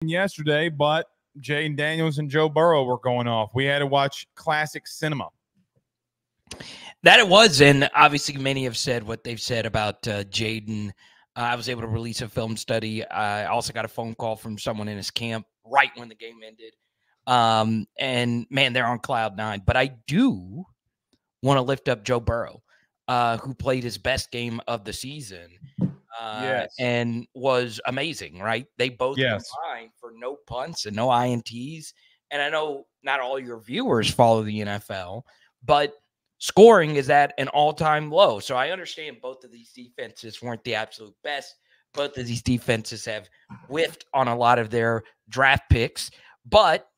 yesterday, but Jayden Daniels and Joe Burrow were going off. We had to watch classic cinema. That it was, and obviously many have said what they've said about Jayden. I was able to release a film study. I also got a phone call from someone in his camp right when the game ended. And, man, they're on cloud nine. But I do want to lift up Joe Burrow, who played his best game of the season. And was amazing, right? They both combined for no punts and no INTs. And I know not all your viewers follow the NFL, but scoring is at an all-time low. So I understand both of these defenses weren't the absolute best. Both of these defenses have whiffed on a lot of their draft picks. But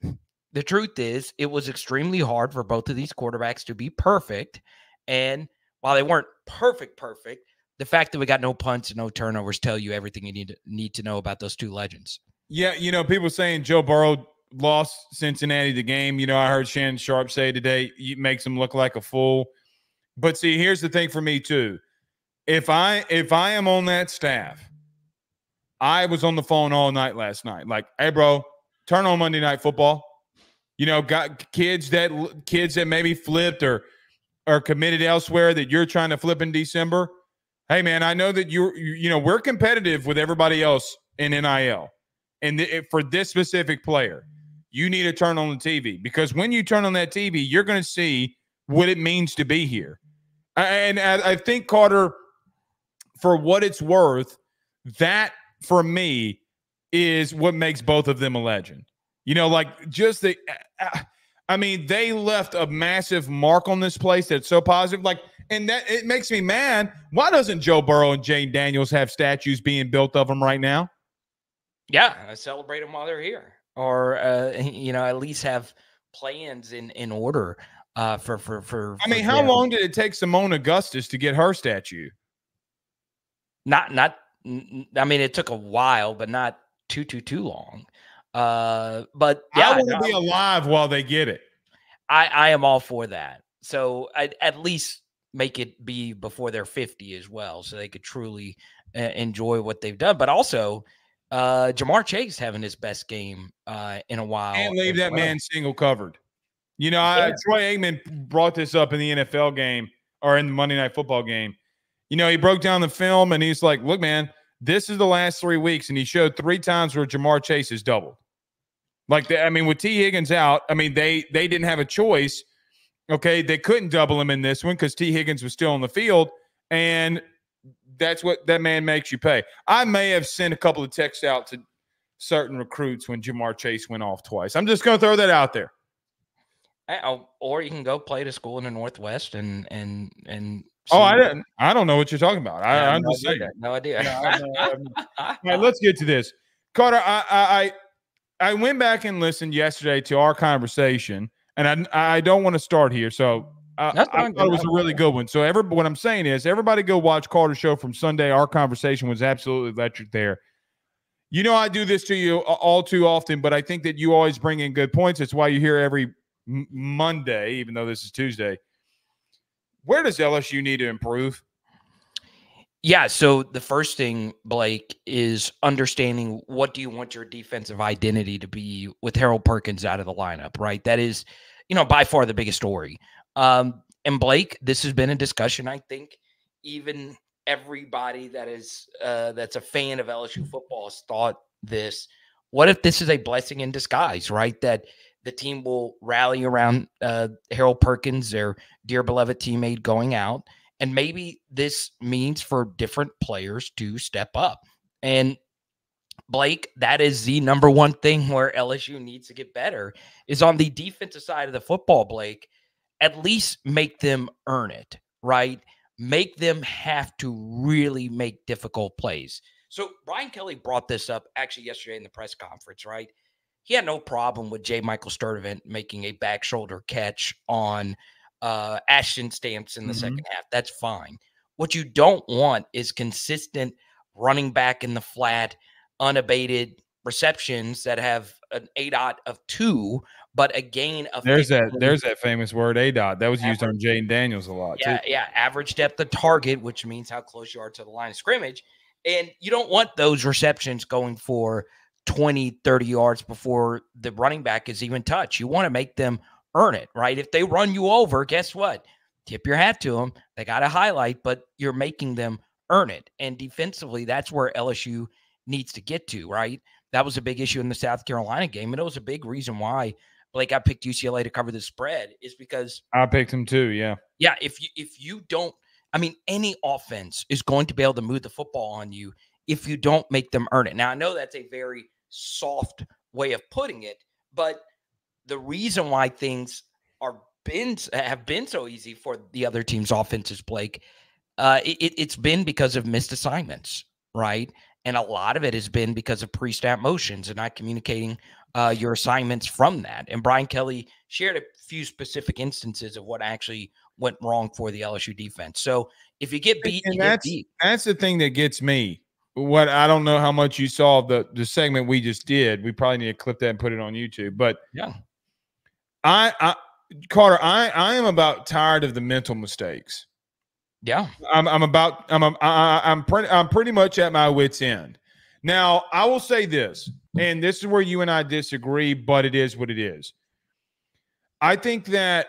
the truth is, it was extremely hard for both of these quarterbacks to be perfect. And while they weren't perfect, the fact that we got no punts and no turnovers tell you everything you need to know about those two legends. Yeah, people saying Joe Burrow lost Cincinnati the game. I heard Shannon Sharp say today, it makes him look like a fool. But see, here's the thing for me too. If I am on that staff, I was on the phone all night last night. Like, hey, bro, turn on Monday Night Football. Got kids that maybe flipped or committed elsewhere that you're trying to flip in December. Hey, man, I know that we're competitive with everybody else in NIL. And for this specific player, you need to turn on the TV, because when you turn on that TV, you're going to see what it means to be here. And I think, Carter, for what it's worth, that for me is what makes both of them a legend. They left a massive mark on this place that's so positive. And that it makes me mad. Why doesn't Joe Burrow and Jayden Daniels have statues being built of them right now? Yeah, celebrate them while they're here, or at least have plans in order for. How long did it take Simone Augustus to get her statue? It took a while, but not too long. But yeah, I want to be alive while they get it. I am all for that. So I'd at least make it be before they're 50 as well, so they could truly enjoy what they've done. But also, Jamar Chase having his best game in a while. Can't leave that man single covered. Troy Aikman brought this up in the NFL game, or in the Monday Night Football game. He broke down the film and he's like, look, man, this is the last 3 weeks. And he showed 3 times where Jamar Chase has doubled. With T. Higgins out, they didn't have a choice. Okay, they couldn't double him in this one because T. Higgins was still on the field, and that's what that man makes you pay. I may have sent a couple of texts out to certain recruits when Jamar Chase went off twice. I'm just going to throw that out there. Or you can go play to school in the Northwest and I don't know what you're talking about. I'm just saying. No idea. All right, let's get to this. Carter, I went back and listened yesterday to our conversation, and I don't want to start here, so I thought it was a really good one. So what I'm saying is, everybody go watch Carter's show from Sunday. Our conversation was absolutely electric there. I do this to you all too often, but I think that you always bring in good points. That's why you're here every Monday, even though this is Tuesday. Where does LSU need to improve? Yeah, so the first thing, Blake, is understanding what do you want your defensive identity to be with Harold Perkins out of the lineup, right? That is, by far the biggest story. And Blake, this has been a discussion, I think, even everybody that is that's a fan of LSU football has thought this. What if this is a blessing in disguise, right? That the team will rally around Harold Perkins, their dear beloved teammate, going out. And maybe this means for different players to step up. And Blake, that is the number one thing where LSU needs to get better, is on the defensive side of the football, Blake. At least make them earn it, right? Make them have to really make difficult plays. So Brian Kelly brought this up actually yesterday in the press conference, right? He had no problem with J. Michael Sturdivant making a back shoulder catch on Ashton Stamps in the second half. That's fine. What you don't want is consistent running back in the flat, unabated receptions that have an ADOT of 2, but a gain of there's that famous word ADOT that was used on Jayden Daniels a lot. Yeah, too. Yeah. Average depth of target, which means how close you are to the line of scrimmage. And you don't want those receptions going for 20, 30 yards before the running back is even touched. You want to make them earn it, right? If they run you over, guess what? Tip your hat to them. They got a highlight, but you're making them earn it. And defensively, that's where LSU needs to get to, right? That was a big issue in the South Carolina game. And it was a big reason why, Blake, I picked UCLA to cover the spread, is because I picked them too. Yeah. Yeah. If you don't, I mean, any offense is going to be able to move the football on you if you don't make them earn it. Now, I know that's a very soft way of putting it, but the reason why things have been so easy for the other team's offenses, Blake, it's been because of missed assignments, right? And a lot of it has been because of pre-snap motions and not communicating your assignments from that. And Brian Kelly shared a few specific instances of what actually went wrong for the LSU defense. So if you get beat, and that's the thing that gets me. What I don't know how much you saw of the segment we just did. We probably need to clip that and put it on YouTube. But yeah, Carter, I am about tired of the mental mistakes. Yeah, I'm pretty much at my wit's end. Now, I will say this, and this is where you and I disagree, but it is what it is. I think that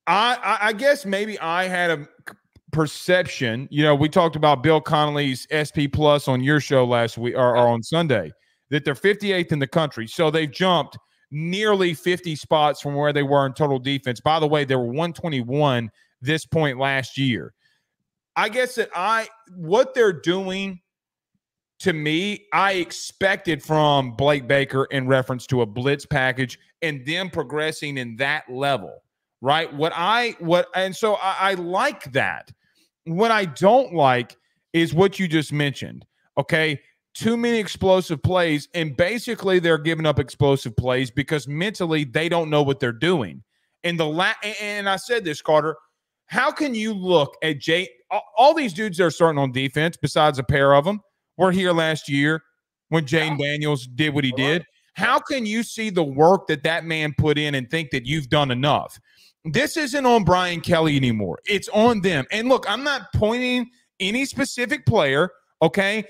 I guess maybe I had a perception. You know, we talked about Bill Connolly's SP Plus on your show last week or on Sunday, that they're 58th in the country. So they've jumped nearly 50 spots from where they were in total defense. By the way, they were 121 this point last year. I guess that what they're doing, to me, I expected from Blake Baker in reference to a blitz package and them progressing in that level, right? And so I like that. What I don't like is what you just mentioned, okay? Too many explosive plays, and basically they're giving up explosive plays because mentally they don't know what they're doing. And I said this, Carter, how can you look at all these dudes that are starting on defense, besides a pair of them, were here last year when Jayden Daniels did what he did. How can you see the work that man put in and think that you've done enough? This isn't on Brian Kelly anymore. It's on them. And look, I'm not pointing any specific player, okay,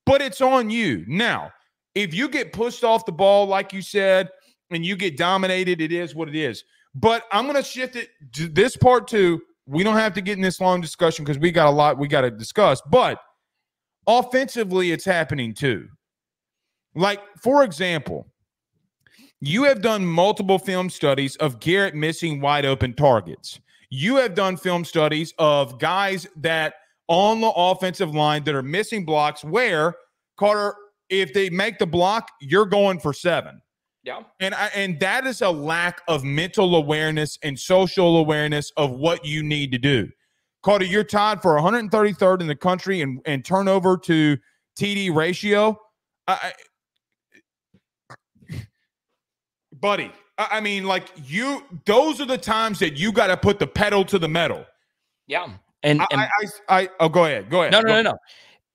but it's on you. Now, if you get pushed off the ball, like you said, and you get dominated, it is what it is. But I'm going to shift it to this part too. We don't have to get in this long discussion because we got a lot we got to discuss. But offensively, it's happening too. Like, for example, you have done multiple film studies of Garrett missing wide open targets. You have done film studies of guys that on the offensive line that are missing blocks where, Carter, if they make the block, you're going for 7. Yeah. And that is a lack of mental awareness and social awareness of what you need to do. Carter, you're tied for 133rd in the country and turnover to TD ratio. Buddy, I mean, like, those are the times that you got to put the pedal to the metal. Yeah. Go ahead. No.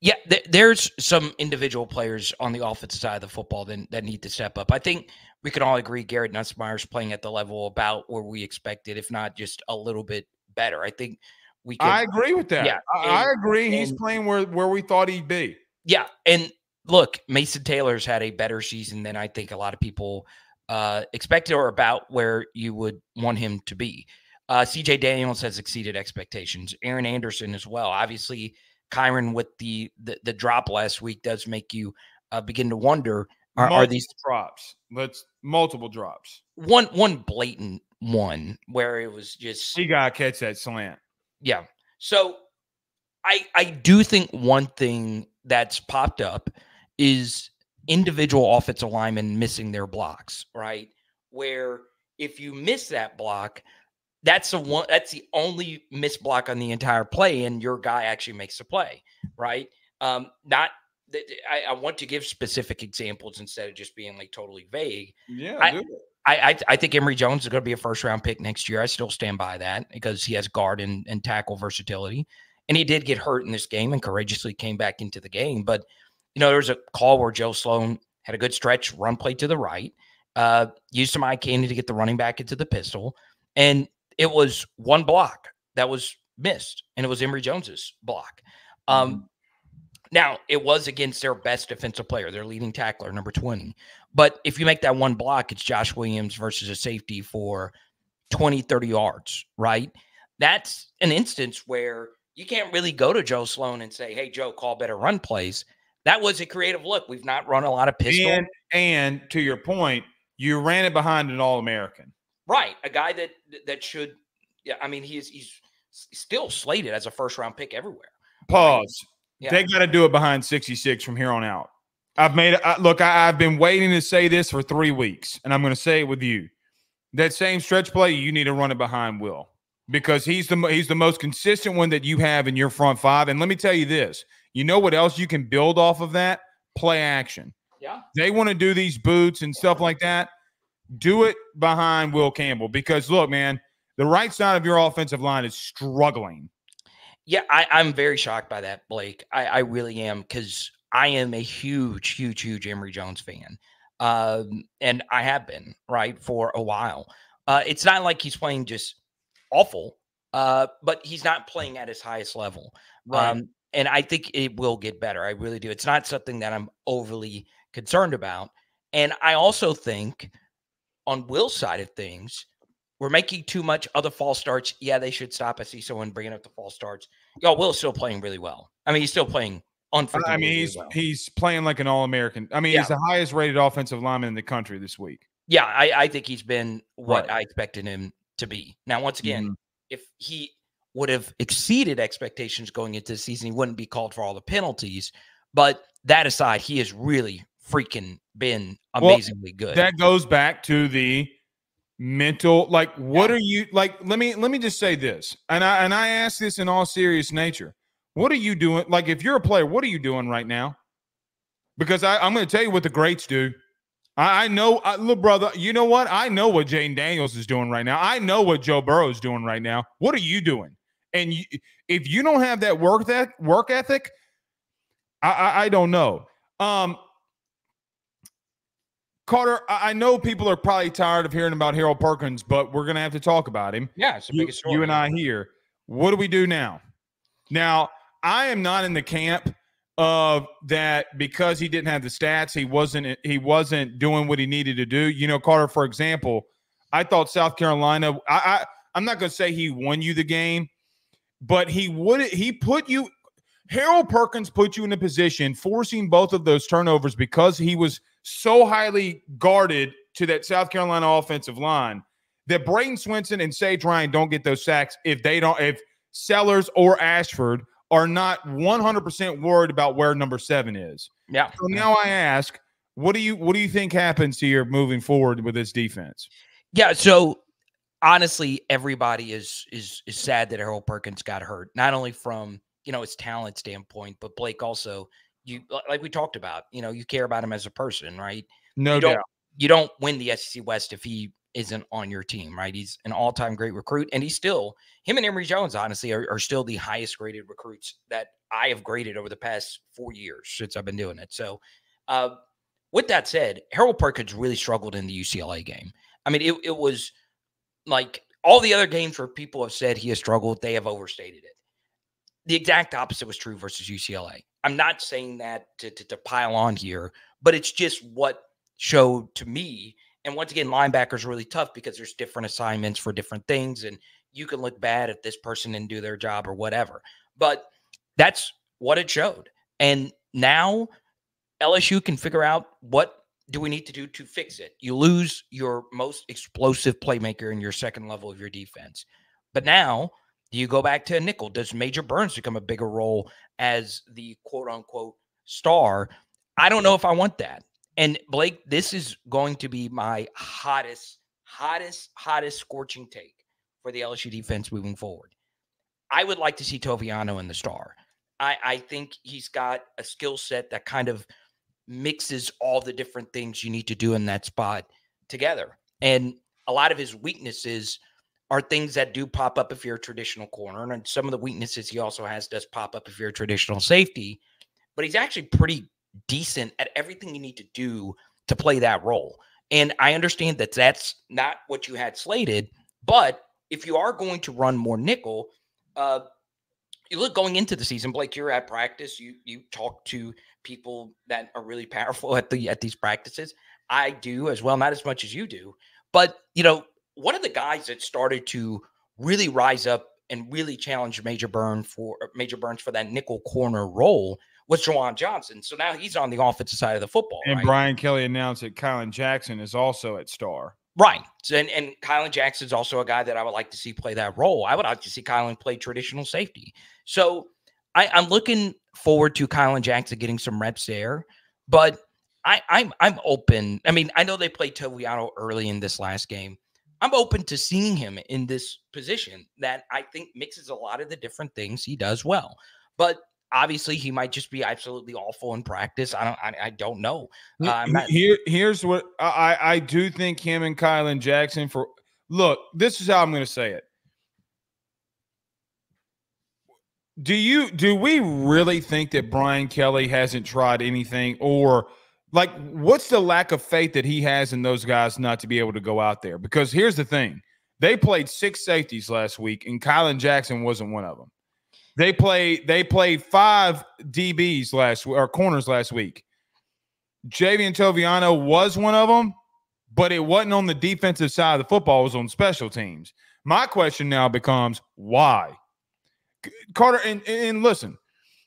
Yeah, there's some individual players on the offensive side of the football that need to step up. I think we can all agree Garrett Nussmeier's playing at the level about where we expected, if not just a little bit better. I think we can. I agree with that. Yeah, I agree. He's playing where we thought he'd be. Yeah, and look, Mason Taylor's had a better season than I think a lot of people expected or about where you would want him to be. CJ Daniels has exceeded expectations. Aaron Anderson as well. Obviously, Kyron with the drop last week does make you begin to wonder, are these drops? Multiple drops. One blatant one where it was just he got to catch that slant. Yeah. So I do think one thing that's popped up is individual offensive linemen missing their blocks, right? Where if you miss that block, that's the only missed block on the entire play, and your guy actually makes the play, right? I want to give specific examples instead of just being like totally vague. Yeah, I think Emory Jones is going to be a first-round pick next year. I still stand by that because he has guard and tackle versatility. And he did get hurt in this game and courageously came back into the game. But, there was a call where Joe Sloan had a good stretch, run play to the right, used some eye candy to get the running back into the pistol. And it was one block that was missed, and it was Emory Jones's block. Now, it was against their best defensive player, their leading tackler, number 20. But if you make that one block, it's Josh Williams versus a safety for 20, 30 yards, right? That's an instance where you can't really go to Joe Sloan and say, hey, Joe, call better run plays. That was a creative look. We've not run a lot of pistol. And to your point, you ran it behind an All-American. Right. A guy that should, yeah, I mean, he's still slated as a first-round pick everywhere. Pause. Yeah. They got to do it behind 66 from here on out. I've been waiting to say this for 3 weeks, and I'm going to say it with you. That same stretch play, you need to run it behind Will because he's the most consistent one that you have in your front five. And let me tell you this. You know what else you can build off of that? Play action. Yeah. They want to do these boots and stuff like that. Do it behind Will Campbell because, look, man, the right side of your offensive line is struggling. Yeah, I'm very shocked by that, Blake. I really am because I am a huge Emory Jones fan. And I have been, right, for a while. It's not like he's playing just awful, but he's not playing at his highest level. Right. And I think it will get better. I really do. It's not something that I'm overly concerned about. And I also think on Will's side of things, we're making too much other false starts. Yeah, they should stop. I see someone bringing up the false starts. Will's still playing really well. I mean, he's still playing unforgivably. I mean, he's playing like an All-American. I mean, he's the highest rated offensive lineman in the country this week. Yeah, I think he's been what I expected him to be. Now, once again, if he would have exceeded expectations going into the season, he wouldn't be called for all the penalties. But that aside, he has really freaking been amazingly good. That goes back to the mental, like, what are you like? Let me just say this, and I ask this in all serious nature. What are you doing? Like, if you're a player, what are you doing right now? Because I'm going to tell you what the greats do. I know, look, brother, you know what? I know what Jayden Daniels is doing right now. I know what Joe Burrow is doing right now. What are you doing? And if you don't have that work ethic, I don't know. Carter, I know people are probably tired of hearing about Harold Perkins, but we're going to have to talk about him. Yeah, it's the biggest story. You and I here. What do we do now? Now, I am not in the camp of that because he didn't have the stats. He wasn't doing what he needed to do. You know, Carter, for example, I thought South Carolina. I'm not going to say he won you the game, but Harold Perkins put you in a position forcing both of those turnovers because he was so highly guarded to that South Carolina offensive line that Braden Swinson and Sage Ryan don't get those sacks if Sellers or Ashford are not 100% worried about where number 7 is. Yeah. So now I ask, what do you think happens here moving forward with this defense? Yeah. So honestly, everybody is sad that Harold Perkins got hurt, not only from, his talent standpoint, but Blake also, like we talked about, you care about him as a person, right? No doubt. You don't win the SEC West if he isn't on your team, right? He's an all-time great recruit, and him and Emory Jones, honestly, are still the highest graded recruits that I have graded over the past 4 years since I've been doing it. So with that said, Harold Perkins really struggled in the UCLA game. I mean, it was like all the other games where people have said he has struggled, they have overstated it. The exact opposite was true versus UCLA. I'm not saying that to pile on here, but it's just what showed to me. And once again, linebackers are really tough because there's different assignments for different things, and you can look bad if this person didn't do their job or whatever. But that's what it showed. And now LSU can figure out what do we need to do to fix it. You lose your most explosive playmaker in your second level of your defense. But now, do you go back to a nickel? Does Major Burns become a bigger role as the quote-unquote star? I don't know if I want that. And Blake, this is going to be my hottest scorching take for the LSU defense moving forward. I would like to see Toviano in the star. I think he's got a skill set that kind of mixes all the different things you need to do in that spot together. And a lot of his weaknesses are things that do pop up if you're a traditional corner. And some of the weaknesses he also has does pop up if you're a traditional safety. But he's actually pretty decent at everything you need to do to play that role. And I understand that that's not what you had slated. But if you are going to run more nickel, You look going into the season, Blake, you're at practice. You talk to people that are really powerful at these practices. I do as well, not as much as you do. But, one of the guys that started to really rise up and really challenge Major Burns for that nickel corner role was Juwan Johnson. So now he's on the offensive side of the football, And right? Brian Kelly announced that Kylan Jackson is also at star. Right. And Kylan Jackson's also a guy that I would like to see play that role. I would like to see Kylan play traditional safety. So I'm looking forward to Kylan Jackson getting some reps there, but I'm open. I mean, I know they played Toviano early in this last game. I'm open to seeing him in this position that I think mixes a lot of the different things he does well. But obviously, he might just be absolutely awful in practice. I don't know. Here's what I do think him and Kylan Jackson look, this is how I'm going to say it. Do we really think that Brian Kelly hasn't tried anything, or like what's the lack of faith that he has in those guys not to be able to go out there? Because here's the thing. They played 6 safeties last week and Kylan Jackson wasn't one of them. They played 5 DBs corners last week. Jayden Toviano was one of them, but it wasn't on the defensive side of the football. It was on special teams. My question now becomes why? Carter, and listen,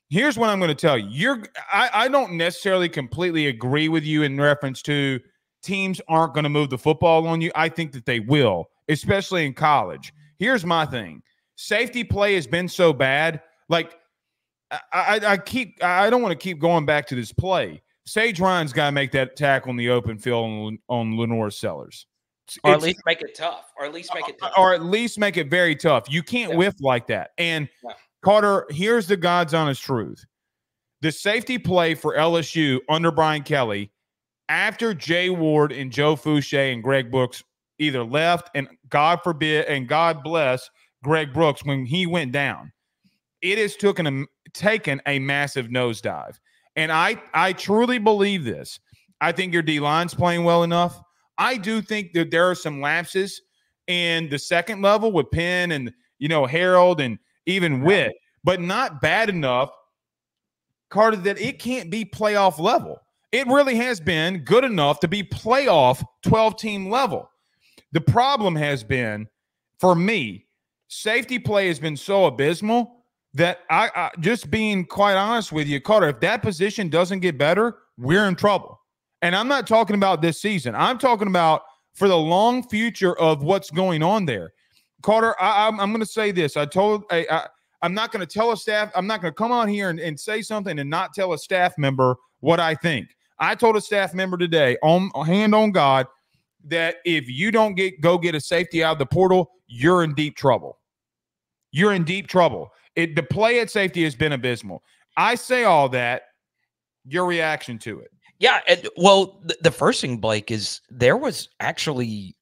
here's what I'm going to tell you. I don't necessarily completely agree with you in reference to teams aren't going to move the football on you. I think that they will, especially in college. Here's my thing. Safety play has been so bad. Like I don't want to keep going back to this play. Sage Ryan's got to make that tackle in the open field on Lenore Sellers. Or at least make it tough. Or at least make it very tough. You can't whiff like that. And Carter, here's the God's honest truth. The safety play for LSU under Brian Kelly, after Jay Ward and Joe Fouché and Greg Brooks either left, and God forbid, and God bless Greg Brooks when he went down, it has taken a massive nosedive. And I truly believe this. I think your D-line's playing well enough. I do think that there are some lapses in the second level with Penn and, Harold and even Witt, but not bad enough, Carter, that it can't be playoff level. It really has been good enough to be playoff 12-team level. The problem has been, for me, safety play has been so abysmal that I just being quite honest with you, Carter, if that position doesn't get better, we're in trouble. And I'm not talking about this season. I'm talking about for the long future of what's going on there. Carter, I'm going to say this. I'm not going to tell a staff. I'm not going to come on here and say something and not tell a staff member what I think. I told a staff member today, hand on God, that if you don't go get a safety out of the portal, you're in deep trouble. You're in deep trouble. The play at safety has been abysmal. I say all that. Your reaction to it? Yeah. Well, the first thing, Blake, is there was actually,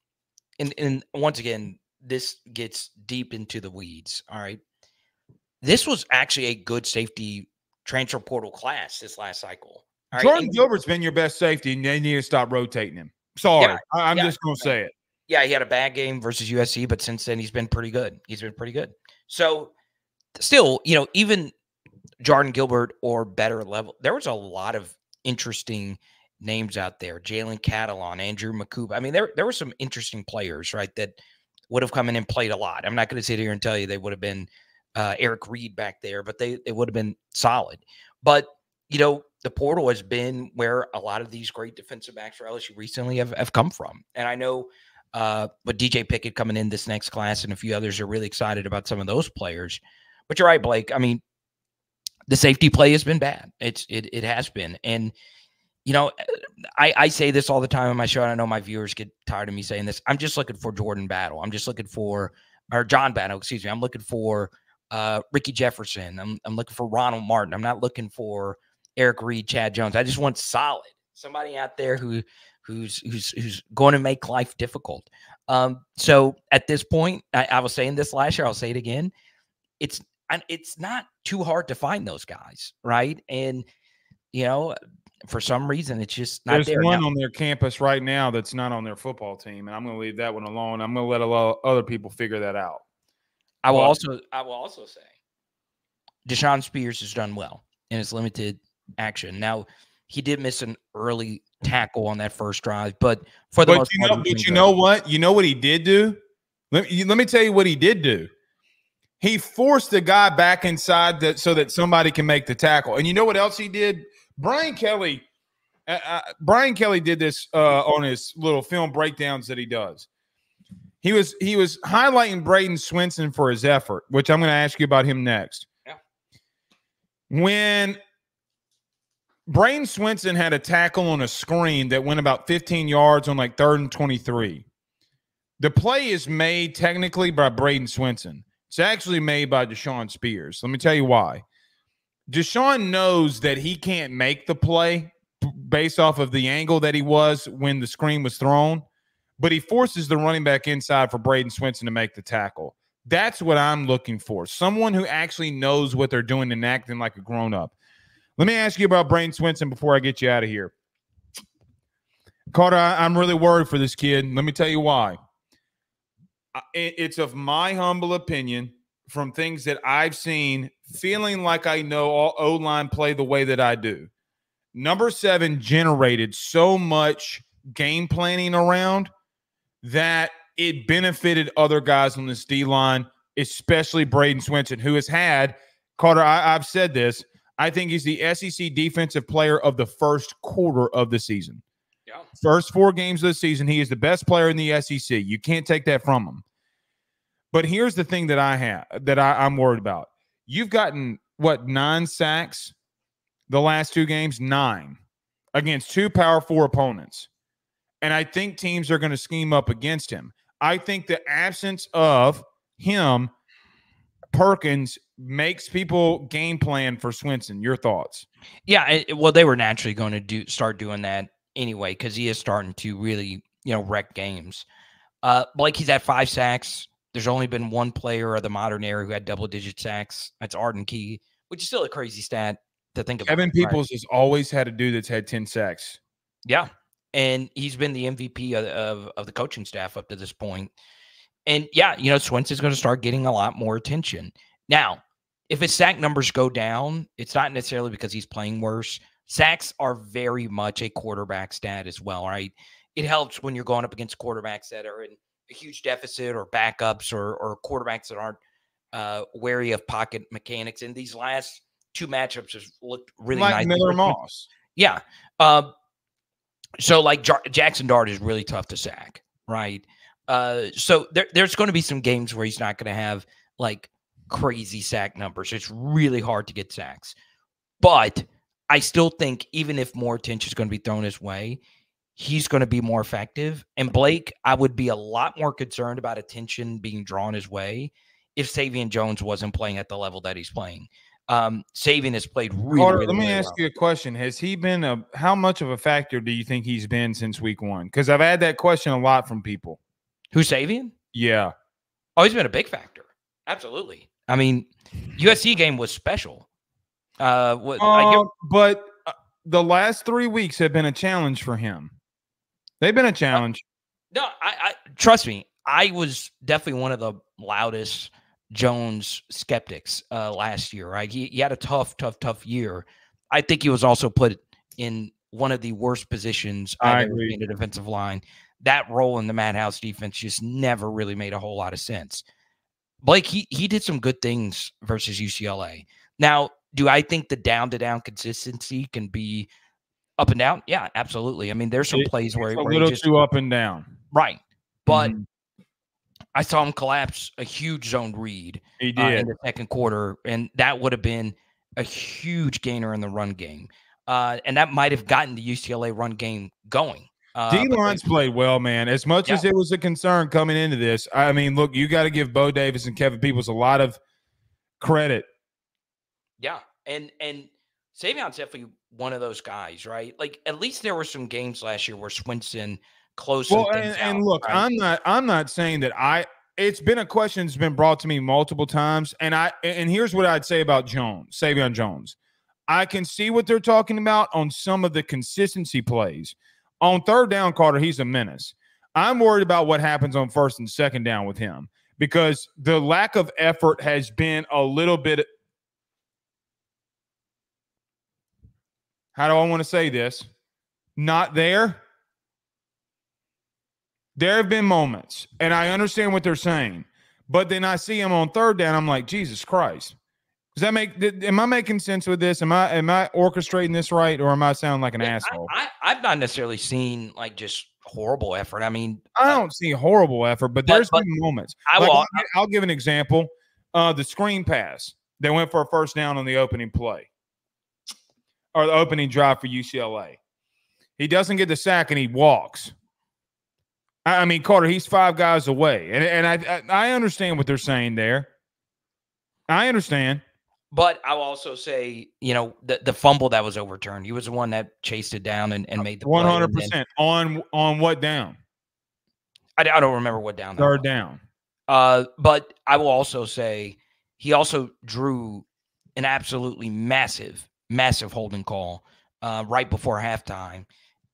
and once again, this gets deep into the weeds. All right. This was actually a good safety transfer portal class this last cycle. All right? Jordan Gilbert's been your best safety, and they need to stop rotating him. Sorry. Yeah, I'm just going to say it. Yeah, he had a bad game versus USC, but since then he's been pretty good. So still, even Jordan Gilbert or better level, there was a lot of interesting names out there. Jalen Catalon, Andrew McCoop. I mean, there were some interesting players, right, that would have come in and played a lot. I'm not going to sit here and tell you they would have been Eric Reed back there, but they would have been solid. But, the portal has been where a lot of these great defensive backs for LSU recently have come from. And I know with DJ Pickett coming in this next class and a few others are really excited about some of those players. But you're right, Blake. I mean, the safety play has been bad. It has been. And, I say this all the time on my show, and I know my viewers get tired of me saying this. I'm just looking for Jordan Battle. I'm just looking for – or John Battle, excuse me. I'm looking for Ricky Jefferson. I'm looking for Ronald Martin. I'm not looking for Eric Reed, Chad Jones. I just want solid. Somebody out there who's going to make life difficult. So at this point, I was saying this last year, I'll say it again. It's not too hard to find those guys, right? And, for some reason, it's just not there. There's one on their campus right now that's not on their football team, and I'm going to leave that one alone. I'm going to let a lot of other people figure that out. I will also say Deshaun Spears has done well in his limited action. Now, he did miss an early tackle on that first drive, but for the most part, you know what? You know what he did do? Let me tell you what he did do. He forced the guy back inside so that somebody can make the tackle. And you know what else he did? Brian Kelly did this on his little film breakdowns that he does. He was highlighting Braden Swinson for his effort, which I'm going to ask you about him next. Yeah. When Braden Swinson had a tackle on a screen that went about 15 yards on like 3rd and 23. The play is made technically by Braden Swinson. It's actually made by Deshaun Spears. Let me tell you why. Deshaun knows that he can't make the play based off of the angle that he was when the screen was thrown, but he forces the running back inside for Braden Swinson to make the tackle. That's what I'm looking for. Someone who actually knows what they're doing and acting like a grown-up. Let me ask you about Braden Swinson before I get you out of here. Carter, I'm really worried for this kid. Let me tell you why. It's of my humble opinion from things that I've seen, feeling like I know all O-line play the way that I do. Number 7 generated so much game planning around that it benefited other guys on this D-line, especially Braden Swinson, who has had, Carter, I've said this, I think he's the SEC defensive player of the first quarter of the season. Yeah. First 4 games of the season, he is the best player in the SEC. You can't take that from him. But here's the thing that I'm worried about. You've gotten, 9 sacks the last 2 games? 9 against 2 Power 4 opponents. And I think teams are going to scheme up against him. I think the absence of him, Perkins, makes people game plan for Swinson. Your thoughts? Yeah, well, they were naturally going to start doing that anyway because he is starting to really, wreck games. Blake, he's at 5 sacks. There's only been 1 player of the modern era who had double-digit sacks. That's Arden Key, which is still a crazy stat to think about. Kevin Peoples has always had a dude that's had 10 sacks. Yeah, and he's been the MVP of the coaching staff up to this point. And, yeah, Swinson's going to start getting a lot more attention. Now, if his sack numbers go down, it's not necessarily because he's playing worse. Sacks are very much a quarterback stat as well, right? It helps when you're going up against quarterbacks that are in a huge deficit or backups or quarterbacks that aren't wary of pocket mechanics. And these last 2 matchups have looked really nice. Like Miller Moss. Yeah. So like Jackson Dart is really tough to sack, right? So there's going to be some games where he's not going to have like crazy sack numbers. It's really hard to get sacks. But I still think even if more attention is going to be thrown his way, he's going to be more effective. And Blake, I would be a lot more concerned about attention being drawn his way if Savion Jones wasn't playing at the level that he's playing. Savion has played really, Carter, really, let me really ask well. you a question. Has he been how much of a factor do you think he's been since week 1? Because I've had that question a lot from people. Who's Savion? Yeah. Oh, he's been a big factor. Absolutely. I mean, USC game was special. But the last 3 weeks have been a challenge for him. They've been a challenge. No, I trust me. I was definitely one of the loudest Jones skeptics last year. Right, he had a tough year. I think he was also put in one of the worst positions I've ever seen in the defensive line. That role in the Madhouse defense just never really made a whole lot of sense. Blake, he did some good things versus UCLA. Now, do I think the down-to-down consistency can be up and down? Yeah, absolutely. I mean, there's some plays where a little too up and down. Right. But I saw him collapse a huge zone read he did. In the second quarter, and that would have been a huge gainer in the run game. And that might have gotten the UCLA run game going. D-line's played well, man. As much as it was a concern coming into this, I mean, look, you got to give Bo Davis and Kevin Peoples a lot of credit. Yeah, and Savion's definitely one of those guys, right? Like, at least there were some games last year where Swinson closed some things out. And look, right? I'm not saying that it's been a question that's been brought to me multiple times, and here's what I'd say about Savion Jones. I can see what they're talking about on some of the consistency plays. On 3rd down, Carter, he's a menace. I'm worried about what happens on 1st and 2nd down with him because the lack of effort has been a little bit how do I want to say this? Not there. There have been moments, and I understand what they're saying, but then I see him on third down. I'm like, Jesus Christ. Does that am I making sense with this? Am I orchestrating this right, or am I sounding like an asshole? I've not necessarily seen like just horrible effort. I mean, I don't see horrible effort, but there's been moments. I'll give an example. The screen pass. They went for a first down on the opening play or the opening drive for UCLA. He doesn't get the sack and he walks. I mean, Carter, he's 5 guys away. And I understand what they're saying there. I understand. But I'll also say, the fumble that was overturned, he was the one that chased it down and made the 100% on what down? I don't remember what down. Third down. But I will also say he also drew an absolutely massive holding call right before halftime.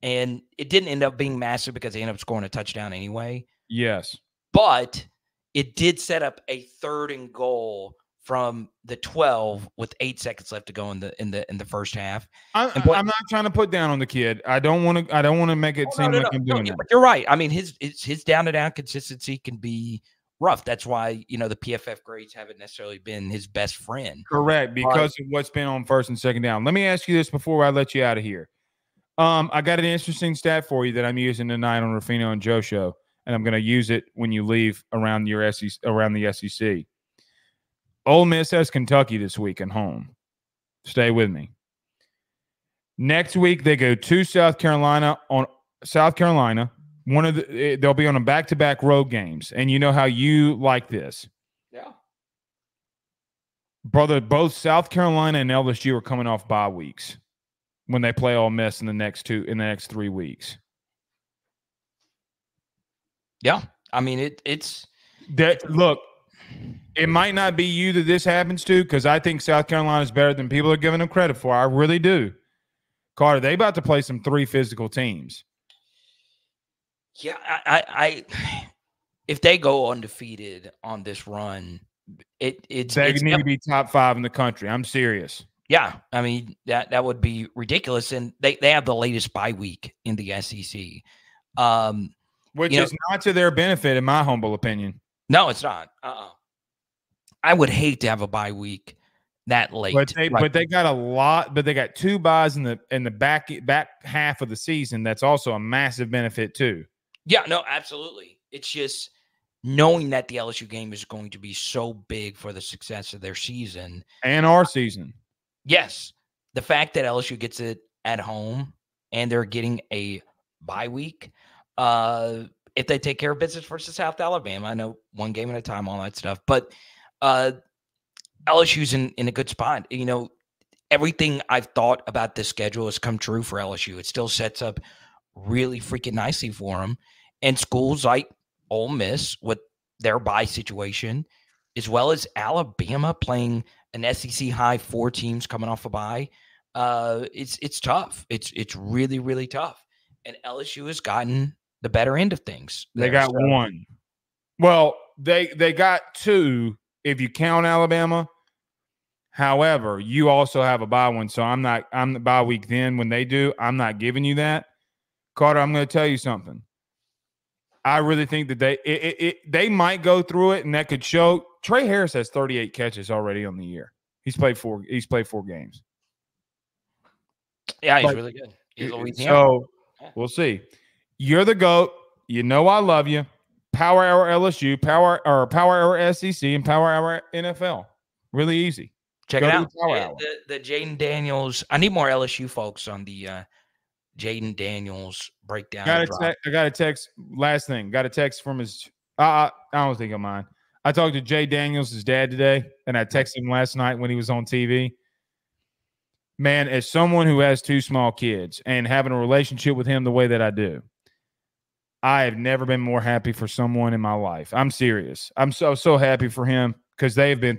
And it didn't end up being massive because they ended up scoring a touchdown anyway. Yes. But it did set up a 3rd and goal from the 12 with 8 seconds left to go in the first half. I'm not trying to put down on the kid. I don't want to make it seem like I'm doing that. But you're right. I mean, his down to down consistency can be rough. That's why, the PFF grades haven't necessarily been his best friend. Correct, because of what's been on first and second down. Let me ask you this before I let you out of here. I got an interesting stat for you that I'm using tonight on Ruffino and Joe show, and I'm going to use it when you leave around the SEC. Ole Miss has Kentucky this week at home. Stay with me. Next week they go to South Carolina. They'll be on a back-to-back road games, and you know how you like this. Yeah, brother. Both South Carolina and LSU are coming off bye weeks when they play Ole Miss in the next 3 weeks. Yeah, I mean it's that. Look, it might not be you that this happens to, because I think South Carolina is better than people are giving them credit for. I really do. Carter, they about to play some 3 physical teams. Yeah, I if they go undefeated on this run, they need to be top 5 in the country. I'm serious. Yeah, I mean that would be ridiculous, and they have the latest bye week in the SEC, which is not to their benefit, in my humble opinion. No, it's not. I would hate to have a bye week that late. But they got a lot. But they got 2 buys in the back half of the season. That's also a massive benefit too. Yeah, no, absolutely. It's just knowing that the LSU game is going to be so big for the success of their season and our season. Yes, the fact that LSU gets it at home and they're getting a bye week. If they take care of business versus South Alabama, I know 1 game at a time, all that stuff, but LSU's in a good spot. Everything I've thought about this schedule has come true for LSU. It still sets up really freaking nicely for them. And schools like Ole Miss with their bye situation, as well as Alabama playing an SEC high 4 teams coming off a bye, it's tough. It's really, really tough. And LSU has gotten the better end of things. They got 1. Well, they got 2 if you count Alabama. However, you also have a bye one, so I'm the bye week then when they do. I'm not giving you that. Carter, I'm going to tell you something. I really think that they might go through it, and that could show. Trey Harris has 38 catches already on the year. He's played 4 games. Yeah, he's really good. So we'll see. You're the GOAT. You know I love you. Power Hour LSU, Power Hour SEC, and Power Hour NFL. Really easy. Check it out. The Jayden Daniels. I need more LSU folks on the Jayden Daniels breakdown. I got a text. Last thing. Got a text from his. I don't think of mine. I talked to Jay Daniels, his dad, today, and I texted him last night when he was on TV. Man, as someone who has 2 small kids and having a relationship with him the way that I do, I have never been more happy for someone in my life. I'm serious. I'm so happy for him because they've been